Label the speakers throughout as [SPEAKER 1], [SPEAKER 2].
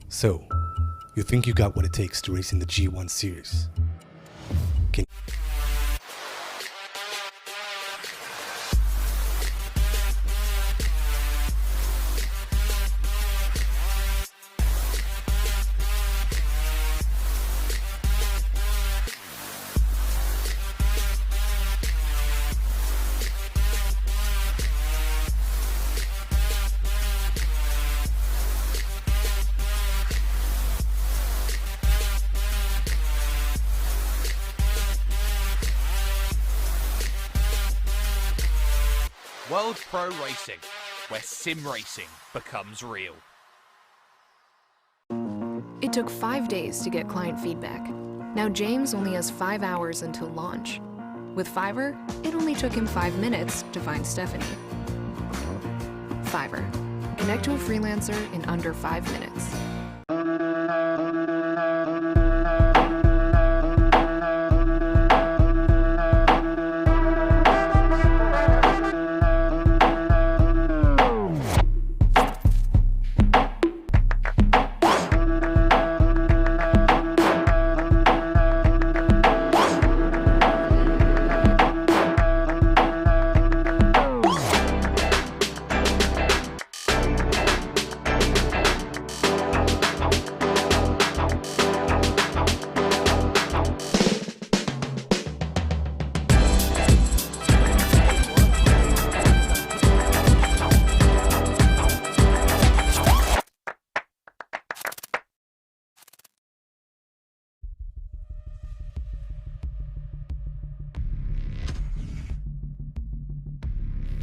[SPEAKER 1] So, you think you got what it takes to race in the G1 series? Can
[SPEAKER 2] World Pro Racing, where sim racing becomes real.
[SPEAKER 3] It took 5 days to get client feedback. Now James only has 5 hours until launch. With Fiverr, it only took him 5 minutes to find Stephanie. Fiverr. Connect to a freelancer in under 5 minutes.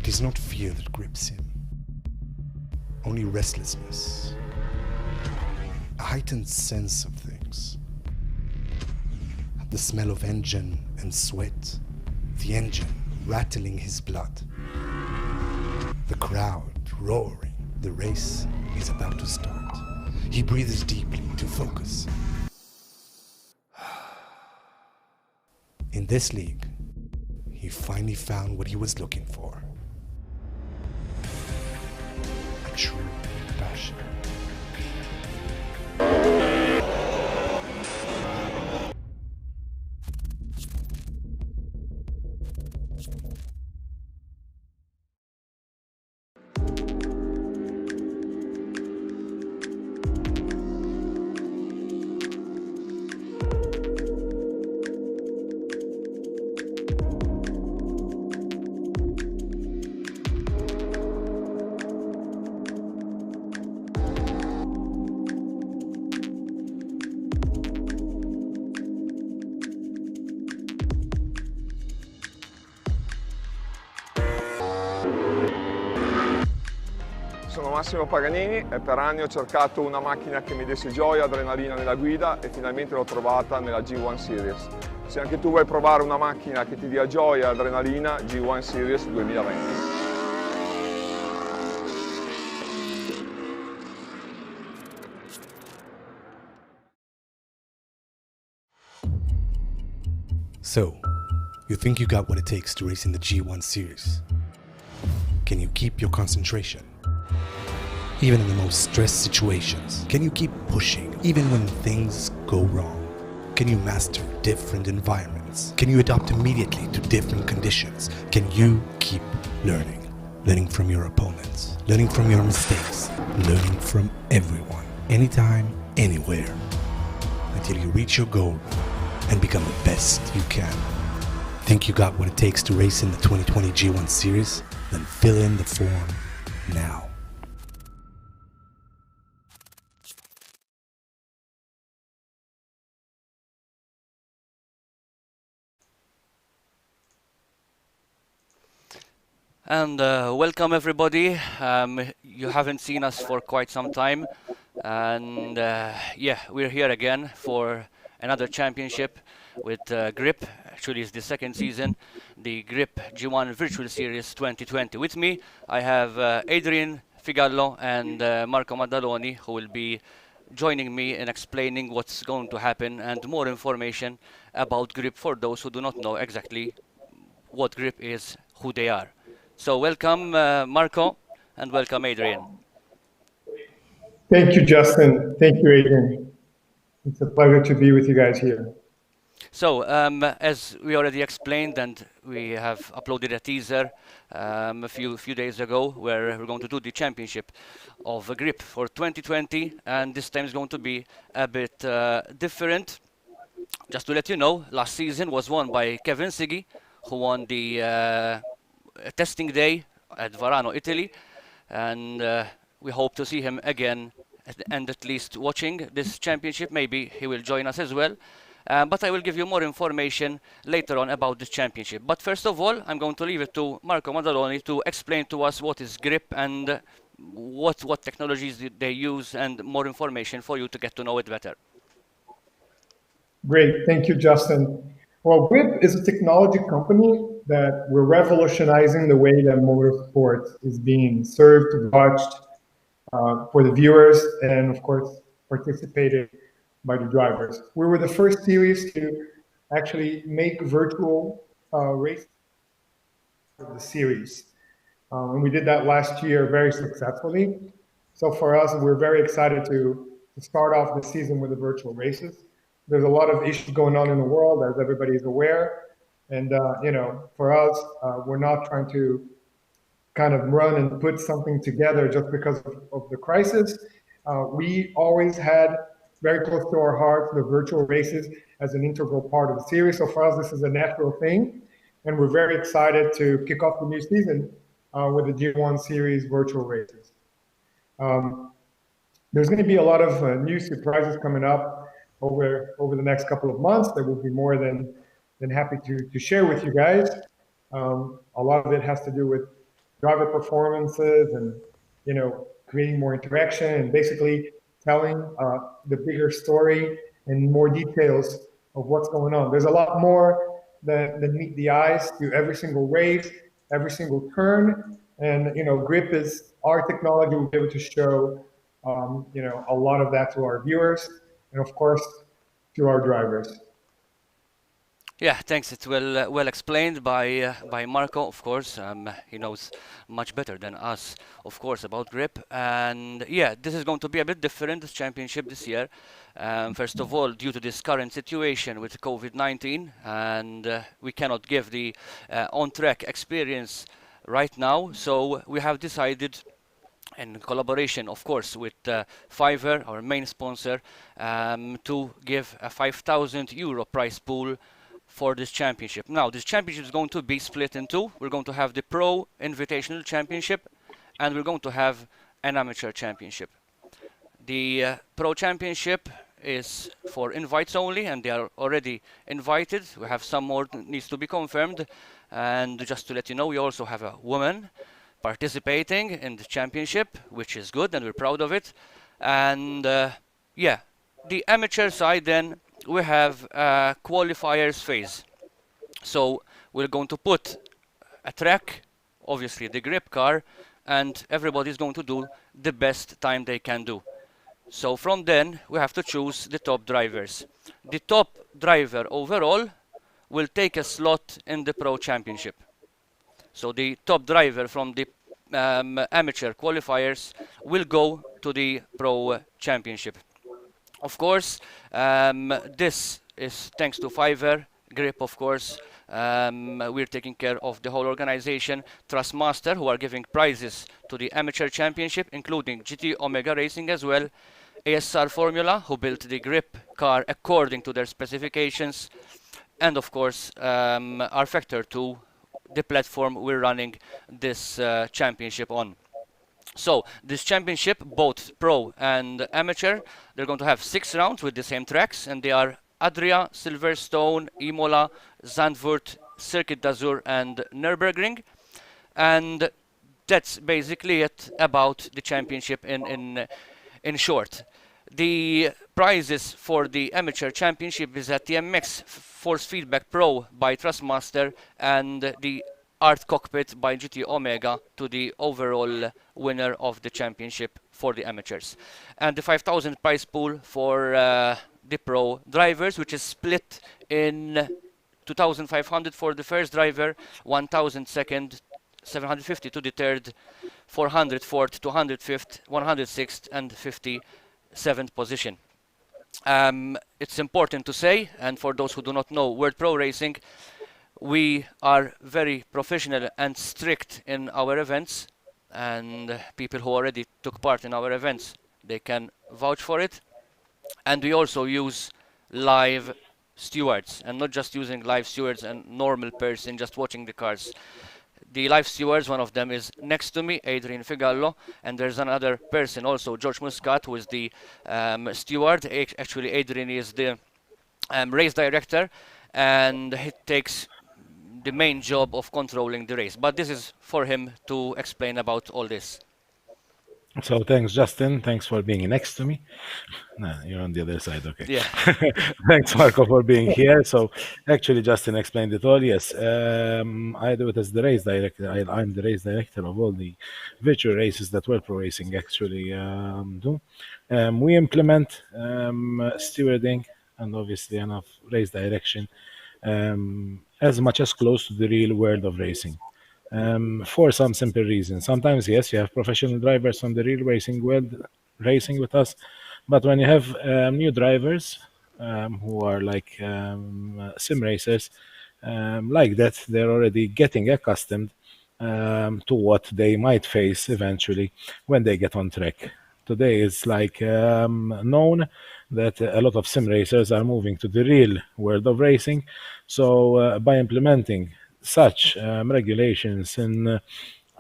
[SPEAKER 1] It is not fear that grips him, only restlessness, a heightened sense of things. The smell of engine and sweat, the engine rattling his blood, the crowd roaring. The race is about to start. He breathes deeply to focus. In this league, he finally found what he was looking for. A true passion.
[SPEAKER 4] Sono Massimo Paganini e per anni ho cercato una macchina che mi desse gioia, adrenalina nella guida e finalmente l'ho trovata nella G1 Series. Se anche tu vuoi provare una macchina che ti dia gioia e adrenalina, G1 Series 2020.
[SPEAKER 1] So, you think you got what it takes to race in the G1 series? Can you keep your concentration? Even in the most stressed situations, can you keep pushing even when things go wrong? Can you master different environments? Can you adapt immediately to different conditions? Can you keep learning? Learning from your opponents, learning from your mistakes, learning from everyone, anytime, anywhere, until you reach your goal and become the best you can. Think you got what it takes to race in the 2020 G1 series? Then fill in the form now.
[SPEAKER 5] And welcome everybody. You haven't seen us for quite some time, and yeah, we're here again for another championship with Griiip. Actually, it's the second season, the Griiip G1 Virtual Series 2020. With me, I have Adrian Figallo and Marco Maddaloni, who will be joining me in explaining what's going to happen and more information about Griiip for those who do not know exactly what Griiip is, who they are. So welcome Marco and welcome Adrian.
[SPEAKER 6] Thank you, Justin. Thank you, Adrian. It's a pleasure to be with you guys here.
[SPEAKER 5] So, as we already explained, and we have uploaded a teaser a few days ago, where we're going to do the championship of Griiip for 2020, and this time is going to be a bit different. Just to let you know, last season was won by Kevin Siggy, who won the testing day at Varano, Italy, and we hope to see him again and at least watching this championship. Maybe he will join us as well. But I will give you more information later on about this championship. But first of all, I'm going to leave it to Marco Mazzaloni to explain to us what is Griiip and what technologies they use, and more information for you to get to know it better.
[SPEAKER 6] Great, thank you, Justin. Well, Griiip is a technology company that we're revolutionizing the way that motorsport is being served, watched for the viewers, and of course, participated by the drivers. We were the first series to actually make virtual race of the series. And we did that last year very successfully. So for us, we're very excited to start off the season with the virtual races. There's a lot of issues going on in the world, as everybody is aware. And for us, we're not trying to kind of run and put something together just because of the crisis. We always had very close to our hearts the virtual races as an integral part of the series. So for us, this is a natural thing. And we're very excited to kick off the new season with the G1 series virtual races. There's going to be a lot of new surprises coming up over the next couple of months that we'll be more than happy to share with you guys. A lot of it has to do with driver performances and creating more interaction and basically telling the bigger story and more details of what's going on. There's a lot more than meet the eyes to every single race, every single turn, and Griiip is our technology. Will be able to show a lot of that to our viewers and of course to our drivers.
[SPEAKER 5] Yeah, thanks. It's well explained by Marco, of course. He knows much better than us, of course, about Griiip. And yeah, this is going to be a bit different, this championship this year. First of all, due to this current situation with COVID-19, and we cannot give the on-track experience right now. So we have decided, in collaboration, of course, with Fiverr, our main sponsor, to give a €5,000 prize pool for this championship. Now, this championship is going to be split in two. We're going to have the Pro Invitational Championship, and we're going to have an Amateur Championship. The Pro Championship is for invites only, and they are already invited. We have some more that needs to be confirmed. And just to let you know, we also have a woman participating in the championship, which is good, and we're proud of it. And yeah, the amateur side, then we have a qualifiers phase. So we're going to put a track, obviously the Griiip car, and everybody's going to do the best time they can do. So from then we have to choose the top drivers. The top driver overall will take a slot in the Pro Championship. So the top driver from the amateur qualifiers will go to the Pro Championship. Of course, this is thanks to Fiverr, Griiip, of course. We're taking care of the whole organization. Trustmaster, who are giving prizes to the Amateur Championship, including GT Omega Racing as well. ASR Formula, who built the Griiip car according to their specifications. And of course, rFactor 2, the platform we're running this championship on. So this championship, both pro and amateur, they're going to have 6 rounds with the same tracks, and they are Adria, Silverstone, Imola, Zandvoort, Circuit d'Azur, and Nürburgring. And that's basically it about the championship in short. The prizes for the amateur championship is at the MX Force Feedback Pro by Trustmaster and the Art Cockpit by GT Omega to the overall winner of the championship for the amateurs. And the 5,000 prize pool for the pro drivers, which is split in 2,500 for the first driver, 1,000 second, 750 to the third, 404th to 105th, 106th, and 57th position. It's important to say, and for those who do not know, World Pro Racing, we are very professional and strict in our events, and people who already took part in our events, they can vouch for it. And we also use live stewards, and not just using live stewards and normal person just watching the cars. The live stewards, one of them is next to me, Adrian Figallo, and there's another person also, George Muscat, who is the steward. Actually, Adrian is the race director, and he takes the main job of controlling the race. But this is for him to explain about all this.
[SPEAKER 7] So thanks, Justin. Thanks for being next to me. No, you're on the other side. Okay.
[SPEAKER 5] Yeah.
[SPEAKER 7] Thanks, Marco, for being here. So actually, Justin explained it all. Yes, I do it as the race director. I'm the race director of all the virtual races that World Pro Racing actually do. We implement stewarding and obviously enough race direction as much as close to the real world of racing. For some simple reasons. Sometimes, yes, you have professional drivers from the real racing world racing with us, but when you have new drivers who are like sim racers, like that, they're already getting accustomed to what they might face eventually when they get on track. Today it's like known that a lot of sim racers are moving to the real world of racing. So by implementing such regulations in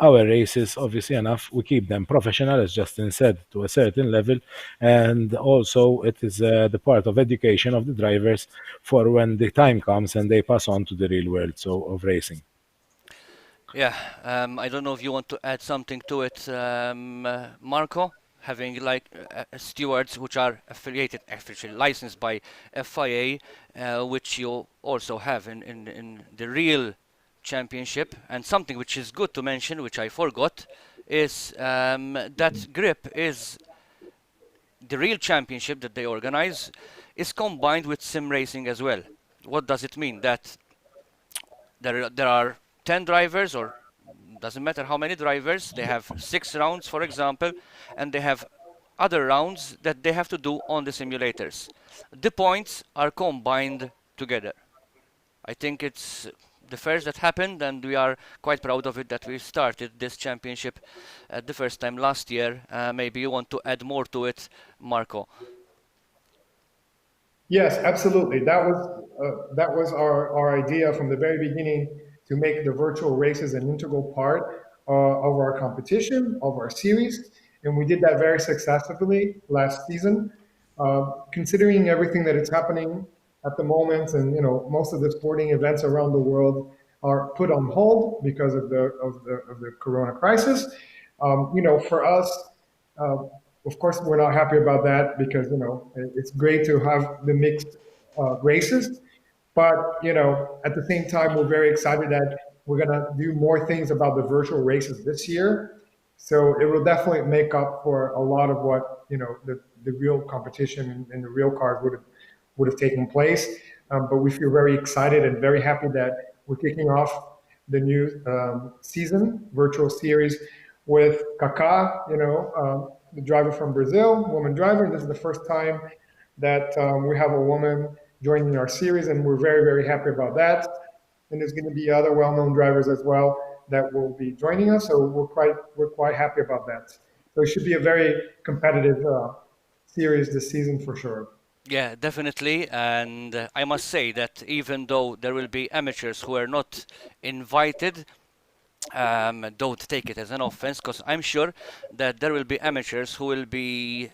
[SPEAKER 7] our races, obviously enough, we keep them professional, as Justin said, to a certain level. And also it is the part of education of the drivers for when the time comes and they pass on to the real world of racing.
[SPEAKER 5] Yeah, I don't know if you want to add something to it, Marco, having like stewards which are affiliated, actually licensed by FIA, which you also have in the real championship. And something which is good to mention, which I forgot, is that Griiip is the real championship that they organize is combined with sim racing as well. What does it mean? That there are 10 drivers, or doesn't matter how many drivers, they have 6 rounds, for example, and they have other rounds that they have to do on the simulators. The points are combined together. I think it's the first that happened, and we are quite proud of it that we started this championship the first time last year. Maybe you want to add more to it, Marco.
[SPEAKER 6] Yes, absolutely. That was our idea from the very beginning, to make the virtual races an integral part of our competition, of our series, and we did that very successfully last season. Considering everything that is happening at the moment, and most of the sporting events around the world are put on hold because of the Corona crisis. For us. Of course, we're not happy about that, because it's great to have the mixed races, but at the same time, we're very excited that we're gonna do more things about the virtual races this year. So it will definitely make up for a lot of what the real competition and the real cars would have taken place. But we feel very excited and very happy that we're kicking off the new season virtual series with Kaká, the driver from Brazil, woman driver. This is the first time that we have a woman joining our series, and we're very, very happy about that. And there's going to be other well-known drivers as well that will be joining us, so we're quite happy about that. So it should be a very competitive series this season for sure.
[SPEAKER 5] Yeah, definitely. And I must say that even though there will be amateurs who are not invited, don't take it as an offense, because I'm sure that there will be amateurs who will be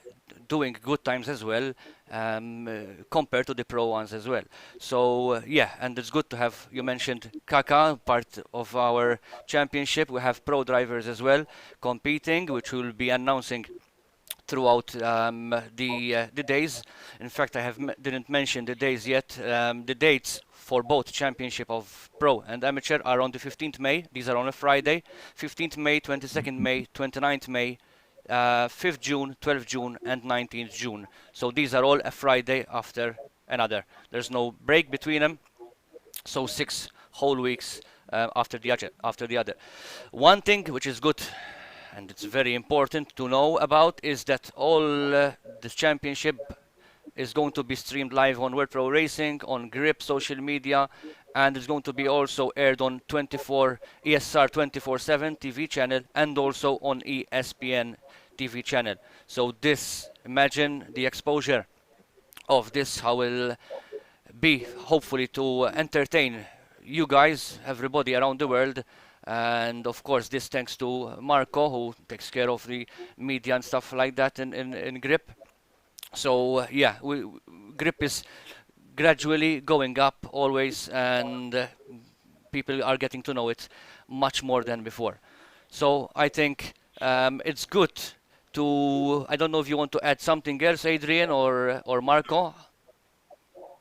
[SPEAKER 5] doing good times as well, compared to the pro ones as well. So yeah, and it's good to have, you mentioned Kaká, part of our championship. We have pro drivers as well competing, which we'll be announcing throughout the days. In fact, I didn't mention the days yet. The dates for both championship of pro and amateur are on the 15th May. These are on a Friday. 15th May, 22nd May, 29th May, 5th June, 12th June, and 19th June. So these are all a Friday after another. There's no break between them. So 6 whole weeks after the other. One thing which is good and it's very important to know about is that all this championship is going to be streamed live on World Pro Racing, on Griiip social media, and it's going to be also aired on 24 ESR 24/7 TV channel and also on ESPN TV channel. So this, imagine the exposure of this, how will be hopefully to entertain you guys, everybody around the world. And of course, this thanks to Marco, who takes care of the media and stuff like that in Griiip. So yeah, Griiip is gradually going up always, and people are getting to know it much more than before. So I think it's good to. I don't know if you want to add something else, Adrian or Marco.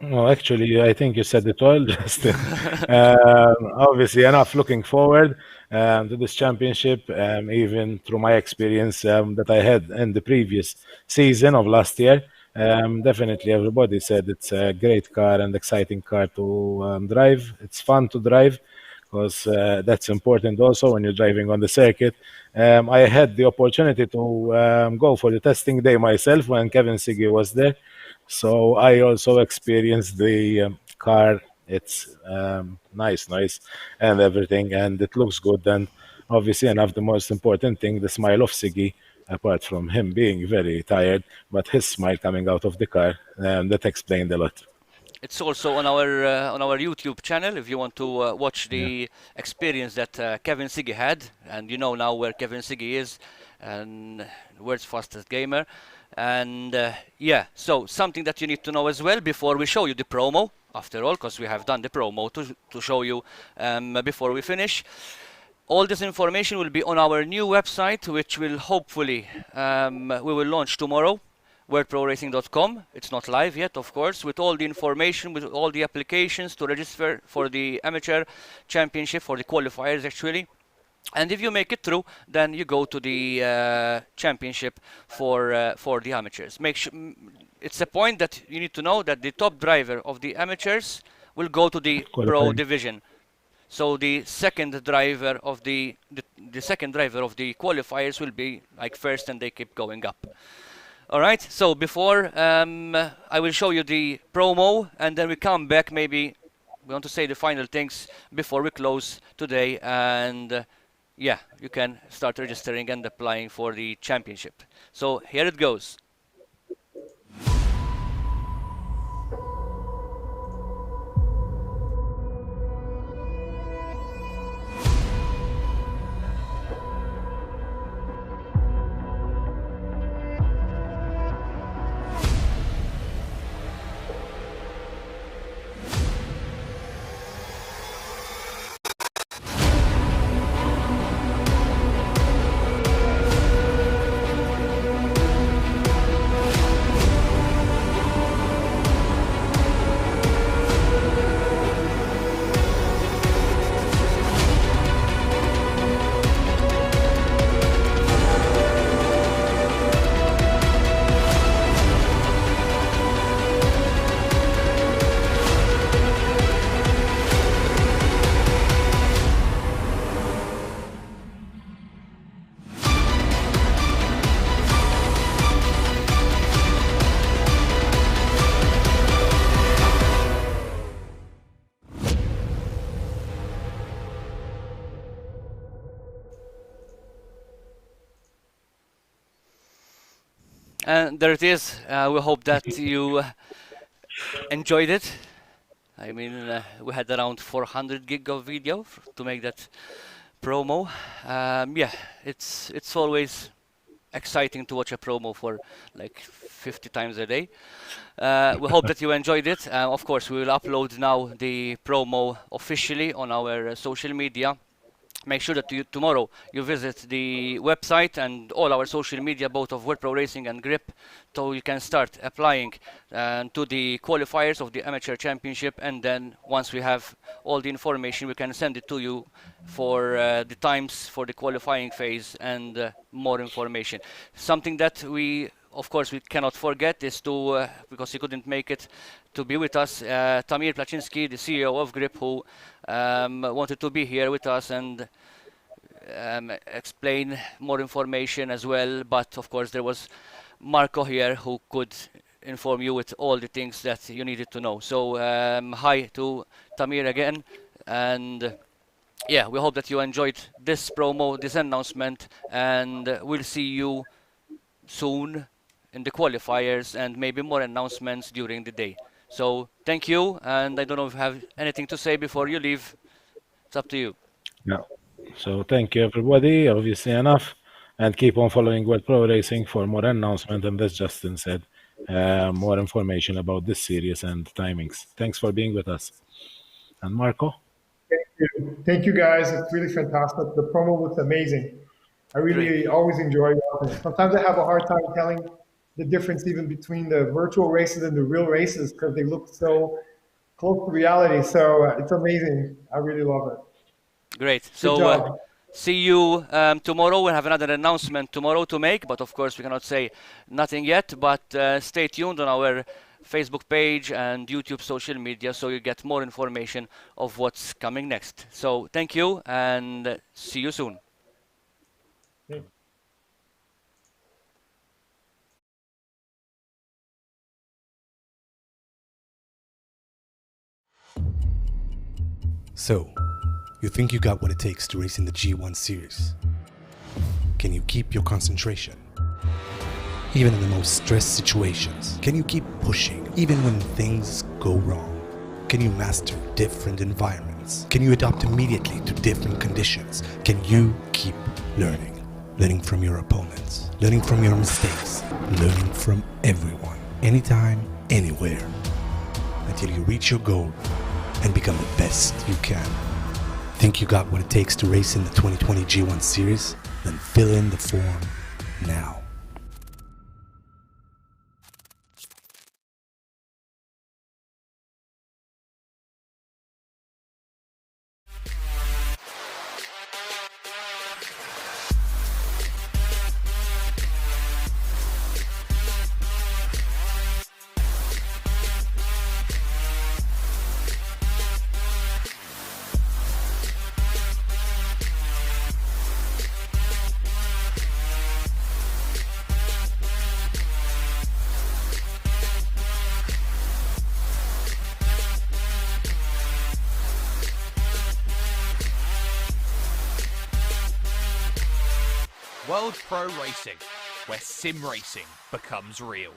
[SPEAKER 7] No, actually, I think you said it all. Just obviously enough. Looking forward to this championship, even through my experience that I had in the previous season of last year. Definitely, everybody said it's a great car and exciting car to drive. It's fun to drive because that's important also when you're driving on the circuit. I had the opportunity to go for the testing day myself when Kevin Siggy was there. So I also experienced the car. It's nice, and everything, and it looks good. And obviously, enough, the most important thing, the smile of Siggy, apart from him being very tired, but his smile coming out of the car, that explained a lot.
[SPEAKER 5] It's also on our YouTube channel if you want to watch the experience that Kevin Siggy had, and you know now where Kevin Siggy is, and world's fastest gamer. And yeah, so something that you need to know as well before we show you the promo, after all, because we have done the promo to show you before we finish. All this information will be on our new website, which will hopefully we will launch tomorrow, worldproracing.com. It's not live yet, of course, with all the information, with all the applications to register for the amateur championship, for the qualifiers actually. And if you make it through, then you go to the championship for the amateurs. Make sure it's a point that you need to know that the top driver of the amateurs will go to the pro division. So the second driver of the second driver of the qualifiers will be like first, and they keep going up. All right. So before I will show you the promo, and then we come back. Maybe we want to say the final things before we close today, and yeah, you can start registering and applying for the championship. So here it goes. And there it is. We hope that you enjoyed it. I mean, we had around 400 gig of video to make that promo. Yeah, it's always exciting to watch a promo for like 50 times a day. We hope that you enjoyed it. Of course, we will upload now the promo officially on our social media. Make sure that tomorrow you visit the website and all our social media, both of World Pro Racing and Griiip, so you can start applying to the qualifiers of the Amateur Championship. And then once we have all the information, we can send it to you for the times for the qualifying phase and more information. Something that we of course, we cannot forget is to, because he couldn't make it, to be with us, Tamir Placzynski, the CEO of Griiip, who wanted to be here with us and explain more information as well. But of course, there was Marco here who could inform you with all the things that you needed to know. So hi to Tamir again, and yeah, we hope that you enjoyed this promo, this announcement, and we'll see you soon in the qualifiers and maybe more announcements during the day. So thank you, and I don't know if you have anything to say before you leave. It's up to you.
[SPEAKER 7] No. So thank you, everybody. Obviously enough. And keep on following World Pro Racing for more announcement. And as Justin said, more information about this series and timings. Thanks for being with us. And Marco?
[SPEAKER 6] Thank you, guys. It's really fantastic. The promo looks amazing. I really always enjoy watching it. Sometimes I have a hard time telling the difference even between the virtual races and the real races because they look so close to reality. So it's amazing. I really love it.
[SPEAKER 5] Great.
[SPEAKER 6] Good
[SPEAKER 5] So
[SPEAKER 6] job.
[SPEAKER 5] see you tomorrow. We'll have another announcement tomorrow to make, but of course we cannot say nothing yet. But stay tuned on our Facebook page and YouTube social media so you get more information of what's coming next. So thank you and see you soon.
[SPEAKER 1] So, you think you got what it takes to race in the G1 series? Can you keep your concentration? Even in the most stressed situations, can you keep pushing even when things go wrong? Can you master different environments? Can you adapt immediately to different conditions? Can you keep learning? Learning from your opponents, learning from your mistakes, learning from everyone, anytime, anywhere, until you reach your goal and become the best you can. Think you got what it takes to race in the 2020 G1 series? Then fill in the form now.
[SPEAKER 2] World Pro Racing, where sim racing becomes real.